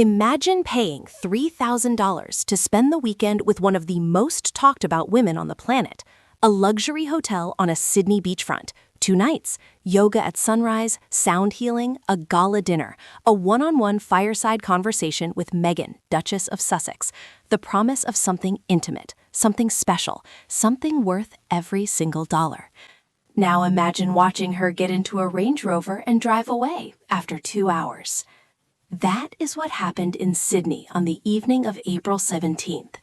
Imagine paying $3,000 to spend the weekend with one of the most talked about women on the planet. A luxury hotel on a Sydney beachfront, 2 nights, yoga at sunrise, sound healing, a gala dinner, a one-on-one fireside conversation with Meghan, Duchess of Sussex, the promise of something intimate, something special, something worth every single dollar. Now imagine watching her get into a Range Rover and drive away after 2 hours. That is what happened in Sydney on the evening of April 17th,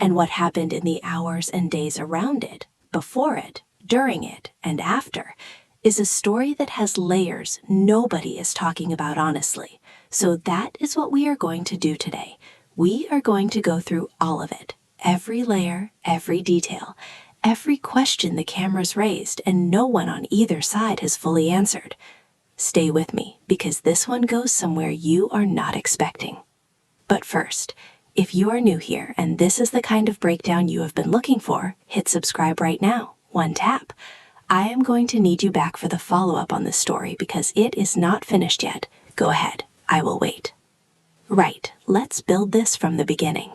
and what happened in the hours and days around it, before it, during it, and after, is a story that has layers nobody is talking about honestly. So that is what we are going to do today. We are going to go through all of it, every layer, every detail, every question the cameras raised and no one on either side has fully answered. Stay with me, because this one goes somewhere you are not expecting. But first, if you are new here and this is the kind of breakdown you have been looking for, hit subscribe right now, one tap. I am going to need you back for the follow-up on this story because it is not finished yet. Go ahead, I will wait. Right, let's build this from the beginning.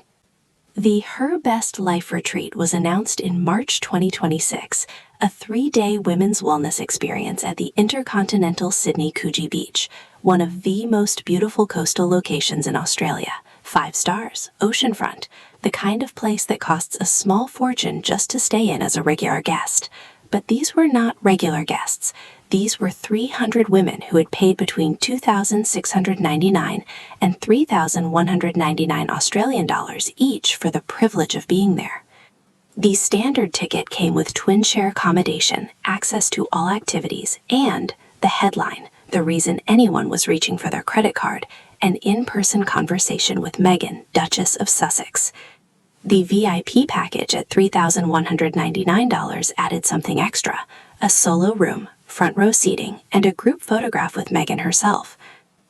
The Her Best Life retreat was announced in March 2026, a 3-day women's wellness experience at the Intercontinental Sydney Coogee Beach, one of the most beautiful coastal locations in Australia. 5 stars, oceanfront, the kind of place that costs a small fortune just to stay in as a regular guest. But these were not regular guests. These were 300 women who had paid between $2,699 and $3,199 Australian dollars each for the privilege of being there. The standard ticket came with twin-share accommodation, access to all activities, and the headline, the reason anyone was reaching for their credit card, an in-person conversation with Meghan, Duchess of Sussex. The VIP package at $3,199 added something extra, a solo room, front row seating, and a group photograph with Meghan herself.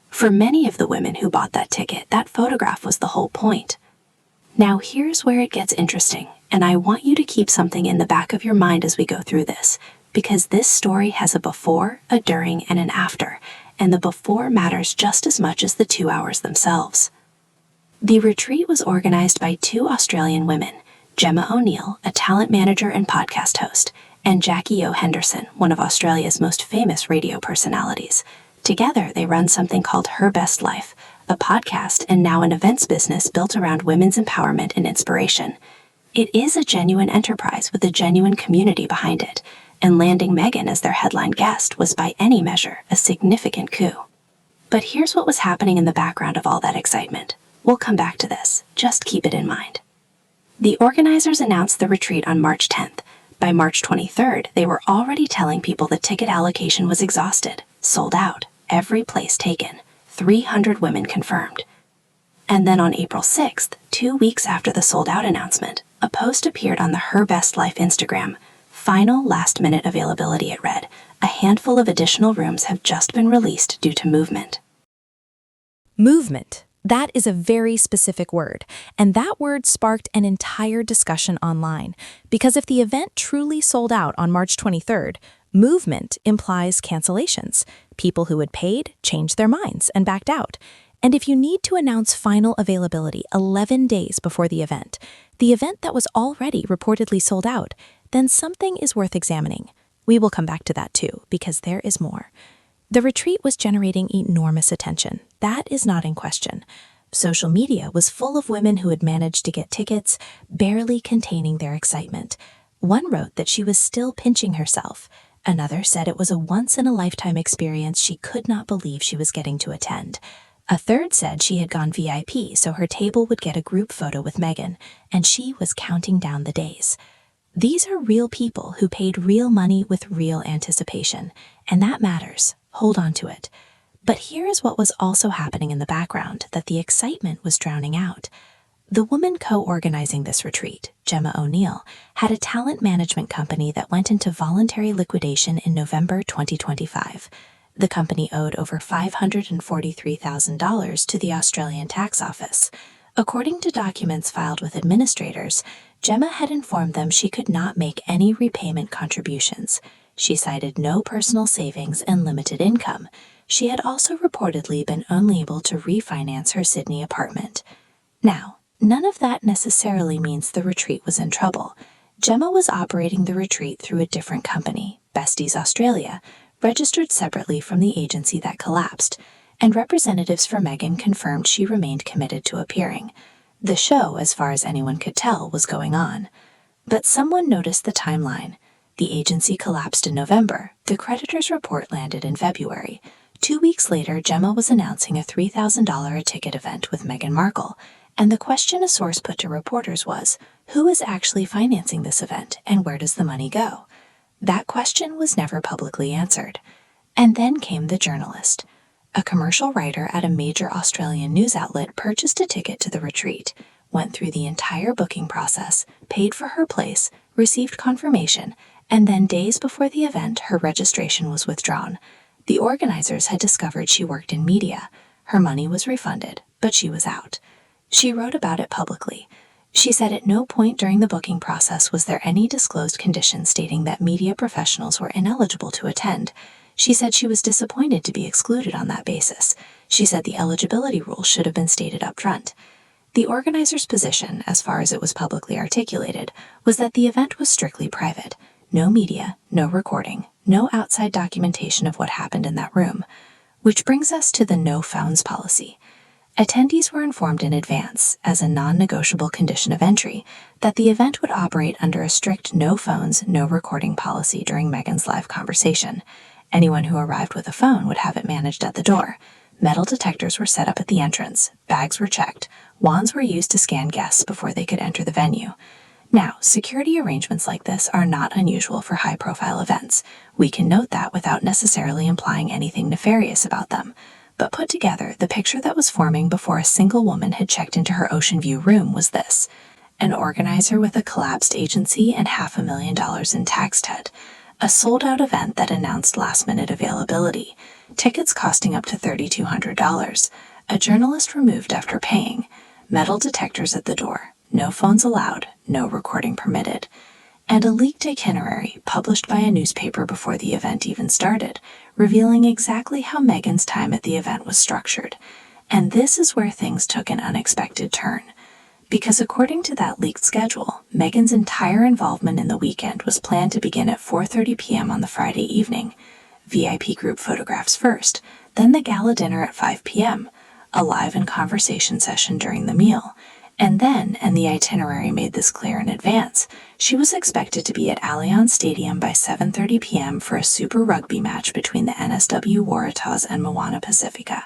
For many of the women who bought that ticket, that photograph was the whole point. Now here's where it gets interesting, and I want you to keep something in the back of your mind as we go through this, because this story has a before, a during, and an after, and the before matters just as much as the 2 hours themselves. The retreat was organized by 2 Australian women, Gemma O'Neill, a talent manager and podcast host, and Jackie O. Henderson, one of Australia's most famous radio personalities. Together, they run something called Her Best Life, a podcast and now an events business built around women's empowerment and inspiration. It is a genuine enterprise with a genuine community behind it, and landing Meghan as their headline guest was by any measure a significant coup. But here's what was happening in the background of all that excitement. We'll come back to this, just keep it in mind. The organizers announced the retreat on March 10th. By March 23rd, they were already telling people the ticket allocation was exhausted, sold out, every place taken, 300 women confirmed. And then on April 6th, 2 weeks after the sold-out announcement, a post appeared on the Her Best Life Instagram. Final last-minute availability, it read. A handful of additional rooms have just been released due to movement. Movement. That is a very specific word, and that word sparked an entire discussion online, because if the event truly sold out on March 23rd, movement implies cancellations. People who had paid changed their minds and backed out. And if you need to announce final availability 11 days before the event that was already reportedly sold out, then something is worth examining. We will come back to that too, because there is more. The retreat was generating enormous attention. That is not in question. Social media was full of women who had managed to get tickets, barely containing their excitement. One wrote that she was still pinching herself. Another said it was a once-in-a-lifetime experience she could not believe she was getting to attend. A third said she had gone VIP so her table would get a group photo with Meghan, and she was counting down the days. These are real people who paid real money with real anticipation, and that matters. Hold on to it. But here is what was also happening in the background that the excitement was drowning out. The woman co-organizing this retreat, Gemma O'Neill, had a talent management company that went into voluntary liquidation in November 2025. The company owed over $543,000 to the Australian Tax Office. According to documents filed with administrators, Gemma had informed them she could not make any repayment contributions. She cited no personal savings and limited income. She had also reportedly been unable to refinance her Sydney apartment. Now, none of that necessarily means the retreat was in trouble. Gemma was operating the retreat through a different company, Besties Australia, registered separately from the agency that collapsed, and representatives for Meghan confirmed she remained committed to appearing. The show, as far as anyone could tell, was going on. But someone noticed the timeline. The agency collapsed in November. The creditor's report landed in February. 2 weeks later, Gemma was announcing a $3,000 a ticket event with Meghan Markle, and the question a source put to reporters was, who is actually financing this event and where does the money go? That question was never publicly answered. And then came the journalist. A commercial writer at a major Australian news outlet purchased a ticket to the retreat, went through the entire booking process, paid for her place, received confirmation, and then days before the event, her registration was withdrawn. The organizers had discovered she worked in media. Her money was refunded, but she was out. She wrote about it publicly. She said at no point during the booking process was there any disclosed condition stating that media professionals were ineligible to attend. She said she was disappointed to be excluded on that basis. She said the eligibility rules should have been stated up front. The organizer's position, as far as it was publicly articulated, was that the event was strictly private. No media, no recording, no outside documentation of what happened in that room. Which brings us to the no phones policy. Attendees were informed in advance, as a non-negotiable condition of entry, that the event would operate under a strict no phones, no recording policy during Meghan's live conversation. Anyone who arrived with a phone would have it managed at the door. Metal detectors were set up at the entrance, bags were checked, wands were used to scan guests before they could enter the venue. Now, security arrangements like this are not unusual for high-profile events. We can note that without necessarily implying anything nefarious about them. But put together, the picture that was forming before a single woman had checked into her ocean view room was this: an organizer with a collapsed agency and $500,000 in tax debt, a sold-out event that announced last-minute availability, tickets costing up to $3,200, a journalist removed after paying, metal detectors at the door, no phones allowed, no recording permitted, and a leaked itinerary published by a newspaper before the event even started, revealing exactly how Meghan's time at the event was structured. And this is where things took an unexpected turn. Because according to that leaked schedule, Meghan's entire involvement in the weekend was planned to begin at 4:30 p.m. on the Friday evening. VIP group photographs first, then the gala dinner at 5 p.m., a live and conversation session during the meal, and then, and the itinerary made this clear in advance, she was expected to be at Allianz Stadium by 7:30 p.m. for a Super Rugby match between the NSW Waratahs and Moana Pacifica.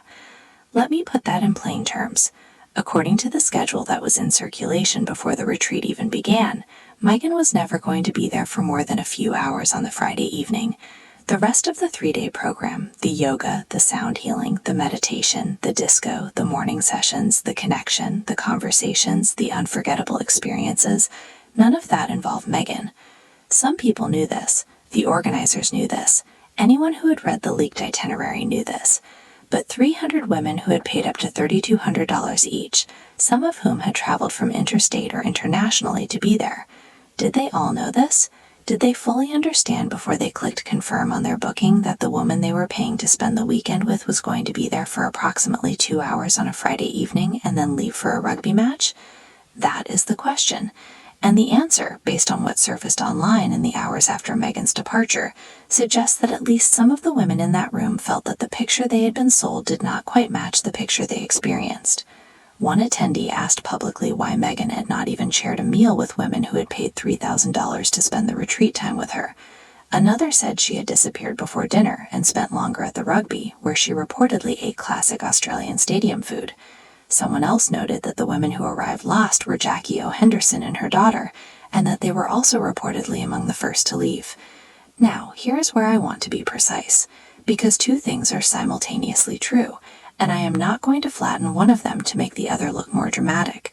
Let me put that in plain terms. According to the schedule that was in circulation before the retreat even began, Meghan was never going to be there for more than a few hours on the Friday evening. The rest of the 3-day program, the yoga, the sound healing, the meditation, the disco, the morning sessions, the connection, the conversations, the unforgettable experiences, none of that involved Meghan. Some people knew this. The organizers knew this. Anyone who had read the leaked itinerary knew this. But 300 women who had paid up to $3,200 each, some of whom had traveled from interstate or internationally to be there, did they all know this? Did they fully understand before they clicked confirm on their booking that the woman they were paying to spend the weekend with was going to be there for approximately 2 hours on a Friday evening and then leave for a rugby match? That is the question. And the answer, based on what surfaced online in the hours after Meghan's departure, suggests that at least some of the women in that room felt that the picture they had been sold did not quite match the picture they experienced. One attendee asked publicly why Meghan had not even shared a meal with women who had paid $3,000 to spend the retreat time with her. Another said she had disappeared before dinner and spent longer at the rugby, where she reportedly ate classic Australian stadium food. Someone else noted that the women who arrived last were Jackie O. Henderson and her daughter, and that they were also reportedly among the first to leave. Now, here is where I want to be precise, because two things are simultaneously true, and I am not going to flatten one of them to make the other look more dramatic.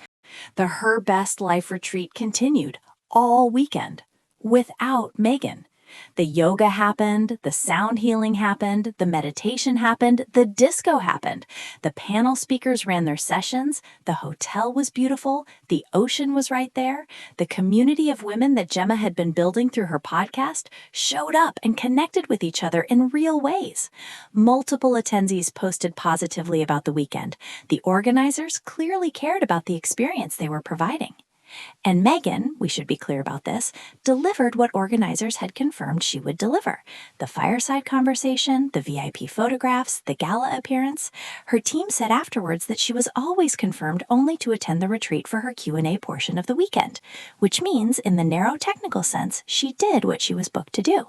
The Her Best Life retreat continued all weekend without Meghan. The yoga happened, the sound healing happened, the meditation happened, the disco happened. The panel speakers ran their sessions, the hotel was beautiful, the ocean was right there. The community of women that Gemma had been building through her podcast showed up and connected with each other in real ways. Multiple attendees posted positively about the weekend. The organizers clearly cared about the experience they were providing. And Meghan, we should be clear about this, delivered what organizers had confirmed she would deliver. The fireside conversation, the VIP photographs, the gala appearance. Her team said afterwards that she was always confirmed only to attend the retreat for her Q&A portion of the weekend, which means, in the narrow technical sense, she did what she was booked to do.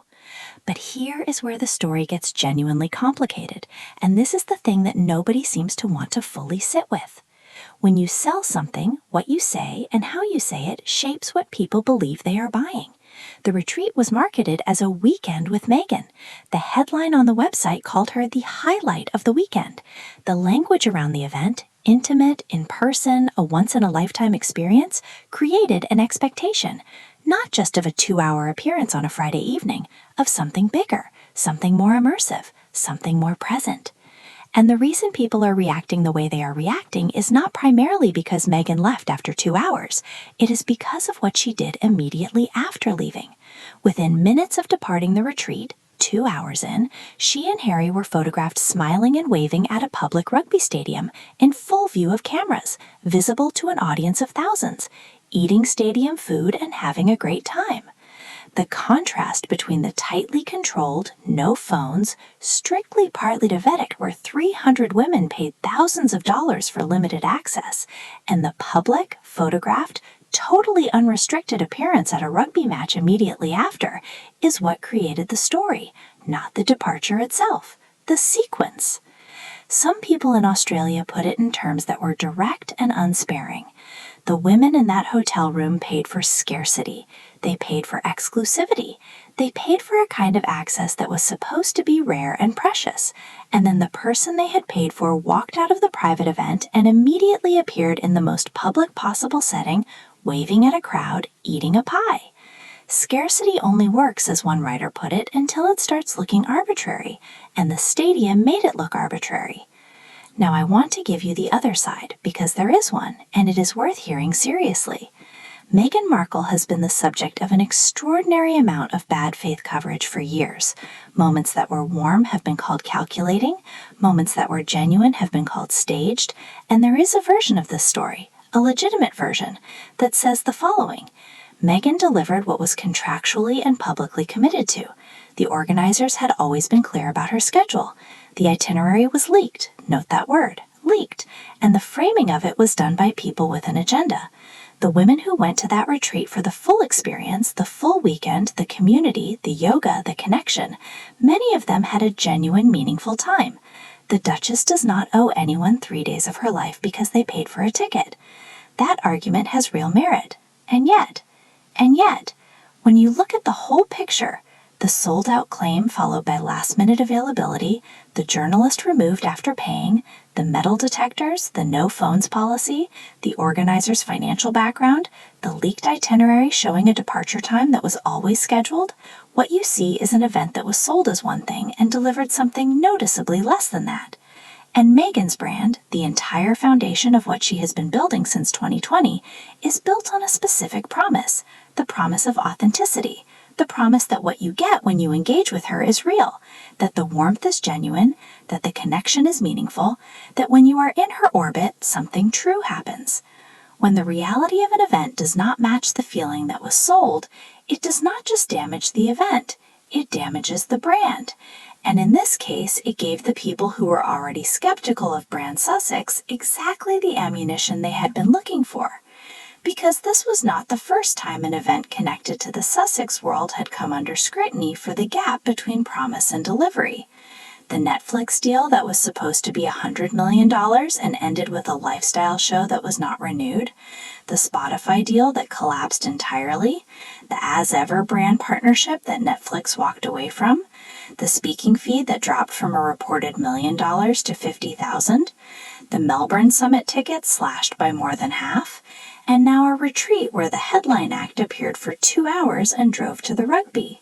But here is where the story gets genuinely complicated, and this is the thing that nobody seems to want to fully sit with. When you sell something, what you say and how you say it shapes what people believe they are buying. The retreat was marketed as a weekend with Meghan. The headline on the website called her the highlight of the weekend. The language around the event, intimate, in person, a once-in-a-lifetime experience, created an expectation, not just of a 2-hour appearance on a Friday evening, of something bigger, something more immersive, something more present. And the reason people are reacting the way they are reacting is not primarily because Meghan left after 2 hours. It is because of what she did immediately after leaving. Within minutes of departing the retreat, 2 hours in, she and Harry were photographed smiling and waving at a public rugby stadium in full view of cameras, visible to an audience of thousands, eating stadium food and having a great time. The contrast between the tightly controlled, no phones, strictly partly Vedic where 300 women paid thousands of dollars for limited access, and the public, photographed, totally unrestricted appearance at a rugby match immediately after is what created the story, not the departure itself, the sequence. Some people in Australia put it in terms that were direct and unsparing. The women in that hotel room paid for scarcity. They paid for exclusivity. They paid for a kind of access that was supposed to be rare and precious. And then the person they had paid for walked out of the private event and immediately appeared in the most public possible setting, waving at a crowd, eating a pie. Scarcity only works, as one writer put it, until it starts looking arbitrary, and the stadium made it look arbitrary. Now I want to give you the other side, because there is one, and it is worth hearing seriously. Meghan Markle has been the subject of an extraordinary amount of bad faith coverage for years. Moments that were warm have been called calculating, moments that were genuine have been called staged, and there is a version of this story, a legitimate version, that says the following. Meghan delivered what was contractually and publicly committed to. The organizers had always been clear about her schedule. The itinerary was leaked, note that word, leaked, and the framing of it was done by people with an agenda. The women who went to that retreat for the full experience, the full weekend, the community, the yoga, the connection, many of them had a genuine, meaningful time. The Duchess does not owe anyone 3 days of her life because they paid for a ticket. That argument has real merit. And yet, when you look at the whole picture, the sold-out claim followed by last-minute availability, the journalist removed after paying, the metal detectors, the no-phones policy, the organizer's financial background, the leaked itinerary showing a departure time that was always scheduled, what you see is an event that was sold as one thing and delivered something noticeably less than that. And Meghan's brand, the entire foundation of what she has been building since 2020, is built on a specific promise, the promise of authenticity, the promise that what you get when you engage with her is real, that the warmth is genuine, that the connection is meaningful, that when you are in her orbit, something true happens. When the reality of an event does not match the feeling that was sold, it does not just damage the event, it damages the brand. And in this case, it gave the people who were already skeptical of brand Sussex exactly the ammunition they had been looking for. Because this was not the first time an event connected to the Sussex world had come under scrutiny for the gap between promise and delivery. The Netflix deal that was supposed to be $100 million and ended with a lifestyle show that was not renewed, the Spotify deal that collapsed entirely, the As Ever brand partnership that Netflix walked away from, the speaking fee that dropped from a reported $1 million to $50,000, the Melbourne Summit tickets slashed by more than half, and now a retreat where the headline act appeared for 2 hours and drove to the rugby.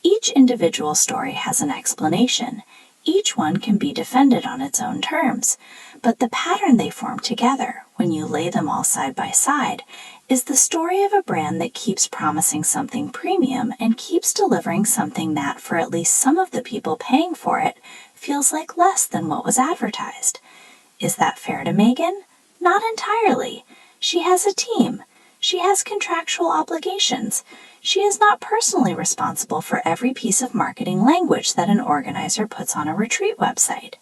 Each individual story has an explanation. Each one can be defended on its own terms, but the pattern they form together, when you lay them all side by side, is the story of a brand that keeps promising something premium and keeps delivering something that, for at least some of the people paying for it, feels like less than what was advertised. Is that fair to Meghan? Not entirely. She has a team. She has contractual obligations. She is not personally responsible for every piece of marketing language that an organizer puts on a retreat website.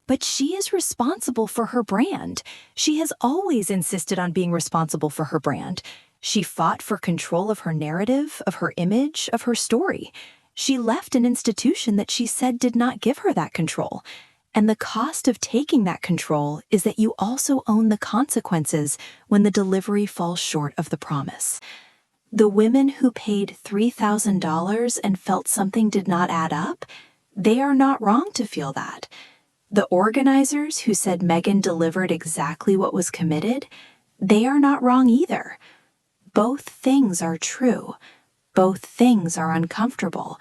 But she is responsible for her brand. She has always insisted on being responsible for her brand. She fought for control of her narrative, of her image, of her story. She left an institution that she said did not give her that control. And the cost of taking that control is that you also own the consequences when the delivery falls short of the promise. The women who paid $3,000 and felt something did not add up, they are not wrong to feel that. The organizers who said Meghan delivered exactly what was committed, they are not wrong either. Both things are true. Both things are uncomfortable.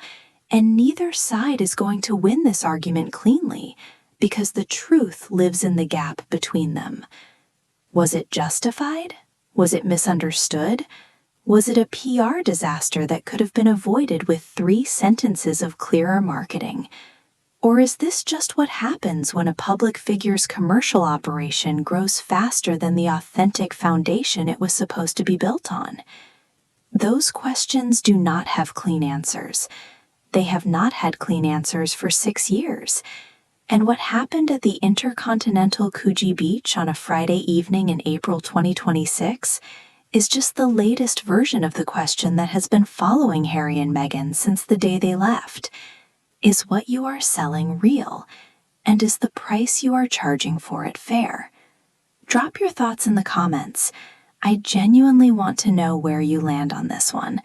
And neither side is going to win this argument cleanly, because the truth lives in the gap between them. Was it justified? Was it misunderstood? Was it a PR disaster that could have been avoided with 3 sentences of clearer marketing? Or is this just what happens when a public figure's commercial operation grows faster than the authentic foundation it was supposed to be built on? Those questions do not have clean answers. They have not had clean answers for 6 years. And what happened at the Intercontinental Coogee Beach on a Friday evening in April 2026 is just the latest version of the question that has been following Harry and Meghan since the day they left. Is what you are selling real? And is the price you are charging for it fair? Drop your thoughts in the comments. I genuinely want to know where you land on this one.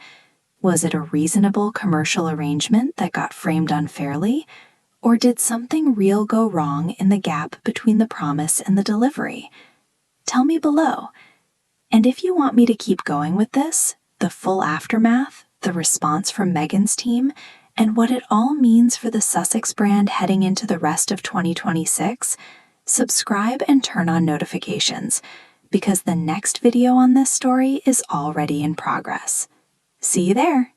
Was it a reasonable commercial arrangement that got framed unfairly? Or did something real go wrong in the gap between the promise and the delivery? Tell me below. And if you want me to keep going with this, the full aftermath, the response from Meghan's team, and what it all means for the Sussex brand heading into the rest of 2026, subscribe and turn on notifications, because the next video on this story is already in progress. See you there!